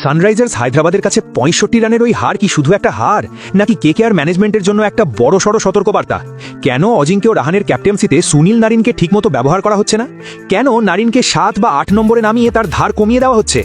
Sunrisers হায়দ্রাবাদের কাছে ৬৫ রানের ওই হার কি শুধু একটা হার, নাকি কেকেআর ম্যানেজমেন্টের জন্য একটা বড়সড় সতর্কবার্তা? কেন অজিঙ্ক্য রাহানের ক্যাপ্টেন্সিতে সুনীল নারিনকে ঠিকমতো ব্যবহার করা হচ্ছে না? কেন নারিনকে ৭ বা ৮ নম্বরে নামিয়ে তার ধার কমিয়ে দেওয়া হচ্ছে?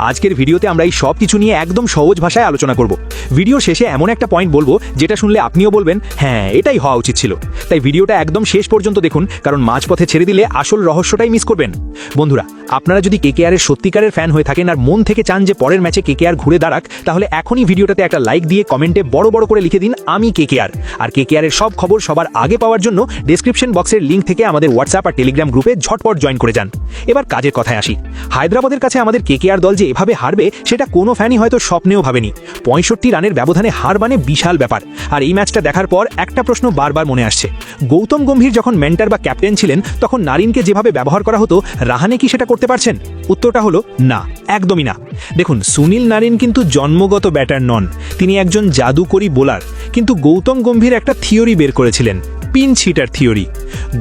আজকের ভিডিওতে আমরা এই সব কিছু নিয়ে একদম সহজ ভাষায় আলোচনা করব। ভিডিও শেষে এমন একটা পয়েন্ট বলবো যেটা শুনলে আপনিও বলবেন হ্যাঁ এটাই হওয়া উচিত ছিল। তাই ভিডিওটা একদম শেষ পর্যন্ত দেখুন, কারণ মাঝপথে ছেড়ে দিলে আসল রহস্যটাই মিস করবেন। বন্ধুরা, আপনারা যদি কেকেআরের সত্যিকারের ফ্যান হয়ে থাকেন আর মন থেকে চান যে পরের ম্যাচে কেকেআর ঘুরে দাঁড়াক, তাহলে এখনই ভিডিওটাতে একটা লাইক দিয়ে কমেন্টে বড় বড় করে লিখে দিন আমি কেকেআর। আর কেকেআরের সব খবর সবার আগে পাওয়ার জন্য ডেসক্রিপশন বক্সের লিঙ্ক থেকে আমাদের হোয়াটসঅ্যাপ আর টেলিগ্রাম গ্রুপে ঝটপট জয়েন করে যান। এবার কাজের কথায় আসি। হায়দ্রাবাদের কাছে আমাদের কেকেআর দল যে এভাবে হারবে সেটা কোনো ফ্যানই হয়তো স্বপ্নেও ভাবেনি। ৬৫ রানের ব্যবধানে হার মানে বিশাল ব্যাপার। আর এই ম্যাচটা দেখার পর একটা প্রশ্ন বারবার মনে আসছে, গৌতম গম্ভীর যখন মেন্টর বা ক্যাপ্টেন ছিলেন তখন নারিনকে যেভাবে ব্যবহার করা হতো, রাহানে কি সেটা করতে পারছেন? উত্তরটা হলো না, একদমই না। দেখুন, সুনীল নারিন কিন্তু জন্মগত ব্যাটার নন, তিনি একজন জাদুকরী বোলার। কিন্তু গৌতম গম্ভীর একটা থিওরি বের করেছিলেন, পিঞ্চ হিটার থিওরি।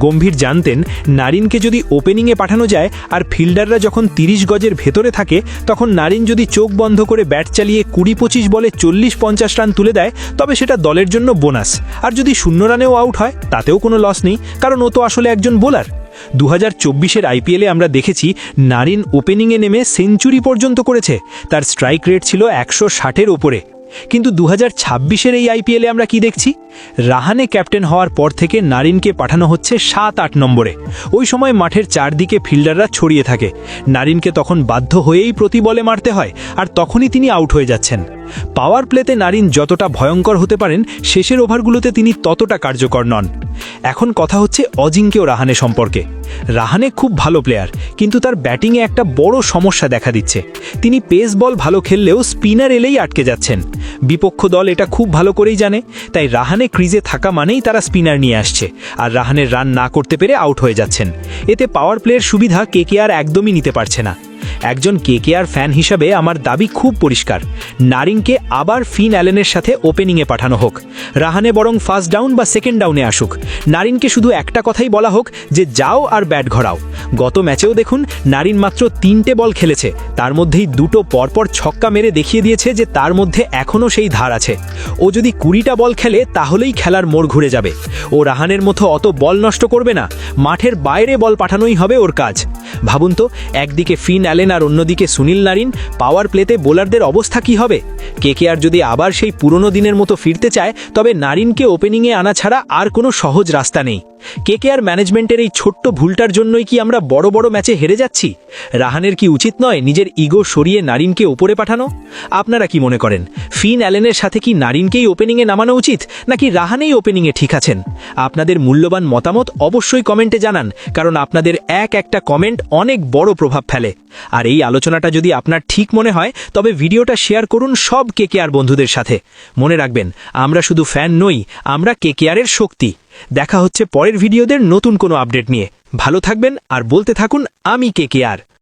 গম্ভীর জানতেন নারিনকে যদি ওপেনিংয়ে পাঠানো যায় আর ফিল্ডাররা যখন ৩০ গজের ভেতরে থাকে, তখন নারিন যদি চোখ বন্ধ করে ব্যাট চালিয়ে ২০-২৫ বলে ৪০-৫০ রান তুলে দেয়, তবে সেটা দলের জন্য বোনাস। আর যদি 0 রানেও আউট হয় তাতেও কোনো লস নেই, কারণ ও তো আসলে একজন বোলার। ২০২৪-এর আইপিএলে আমরা দেখেছি নারিন ওপেনিংয়ে নেমে সেঞ্চুরি পর্যন্ত করেছে, তার স্ট্রাইক রেট ছিল ১৬০-এর ওপরে। কিন্তু ২০২৬-এর এই আইপিএলে আমরা কি দেখছি? রাহানে ক্যাপ্টেন হওয়ার পর থেকে নারিনকে পাঠানো হচ্ছে ৭-৮ নম্বরে। ওই সময় মাঠের চারদিকে ফিল্ডাররা ছড়িয়ে থাকে, নারিনকে তখন বাধ্য হয়েই প্রতি বলে মারতে হয়, আর তখনই তিনি আউট হয়ে যাচ্ছেন। পাওয়ার প্লেতে নারিন যতটা ভয়ঙ্কর হতে পারেন, শেষের ওভারগুলোতে তিনি ততটা কার্যকর নন। এখন কথা হচ্ছে অজিঙ্ক্য রাহানে সম্পর্কে। রাহানে খুব ভালো প্লেয়ার, কিন্তু তার ব্যাটিংয়ে একটা বড় সমস্যা দেখা দিচ্ছে। তিনি পেস বল ভালো খেললেও স্পিনার এলেই আটকে যাচ্ছেন। বিপক্ষ দল এটা খুব ভালো করেই জানে, তাই রাহানে ক্রিজে থাকা মানেই তারা স্পিনার নিয়ে আসছে, আর রাহানের রান না করতে পেরে আউট হয়ে যাচ্ছেন। এতে পাওয়ার প্লের সুবিধা কেকেআর একদমই নিতে পারছে না। একজন কেকেআর ফ্যান হিসাবে আমার দাবি খুব পরিষ্কার, নারিনকে আবার ফিন অ্যালেনের সাথে ওপেনিংয়ে পাঠানো হোক। রাহানে বরং ফার্স্ট ডাউন বা সেকেন্ড ডাউনে আসুক। নারিনকে শুধু একটা কথাই বলা হোক যে যাও আর ব্যাট ঘোরাও। গত ম্যাচেও দেখুন, নারিন মাত্র ৩টে বল খেলেছে, তার মধ্যেই ২টো পরপর ছক্কা মেরে দেখিয়ে দিয়েছে যে তার মধ্যে এখনও সেই ধার আছে। ও যদি ২০টা বল খেলে তাহলেই খেলার মোড় ঘুরে যাবে। ও রাহানের মতো অত বল নষ্ট করবে না, মাঠের বাইরে বল পাঠানোই হবে ওর কাজ। ভাবুন তো, একদিকে ফিন অ্যালেন আর অন্যদিকে সুনীল নারিন, পাওয়ার প্লেতে বোলারদের অবস্থা কি হবে? কেকেআর যদি আবার সেই পুরনো দিনের মতো ফিরতে চায়, তবে নারিনকে ওপেনিংয়ে আনা ছাড়া আর কোনো সহজ রাস্তা নেই। কেকেআর ম্যানেজমেন্টের এই ছোট্ট ভুলটার জন্যই কি আমরা বড় বড় ম্যাচে হেরে যাচ্ছি? রাহানের কি উচিত নয় নিজের ইগো সরিয়ে নারিনকে উপরে পাঠানো? আপনারা কি মনে করেন, ফিন অ্যালেনের সাথে কি নারিনকেই ওপেনিংয়ে নামানো উচিত, নাকি রাহানেই ওপেনিংয়ে ঠিক আছেন? আপনাদের মূল্যবান মতামত অবশ্যই কমেন্টে জানান, কারণ আপনাদের একটা কমেন্ট অনেক বড় প্রভাব ফেলে। আর এই আলোচনাটা যদি আপনার ঠিক মনে হয়, তবে ভিডিওটা শেয়ার করুন সব কেকেআর বন্ধুদের সাথে। মনে রাখবেন, আমরা শুধু ফ্যান নই, আমরা কেকেআরের শক্তি। দেখা হচ্ছে পরের ভিডিওদের নতুন কোনো আপডেট নিয়ে। ভালো থাকবেন আর বলতে থাকুন আমি কেকেআর।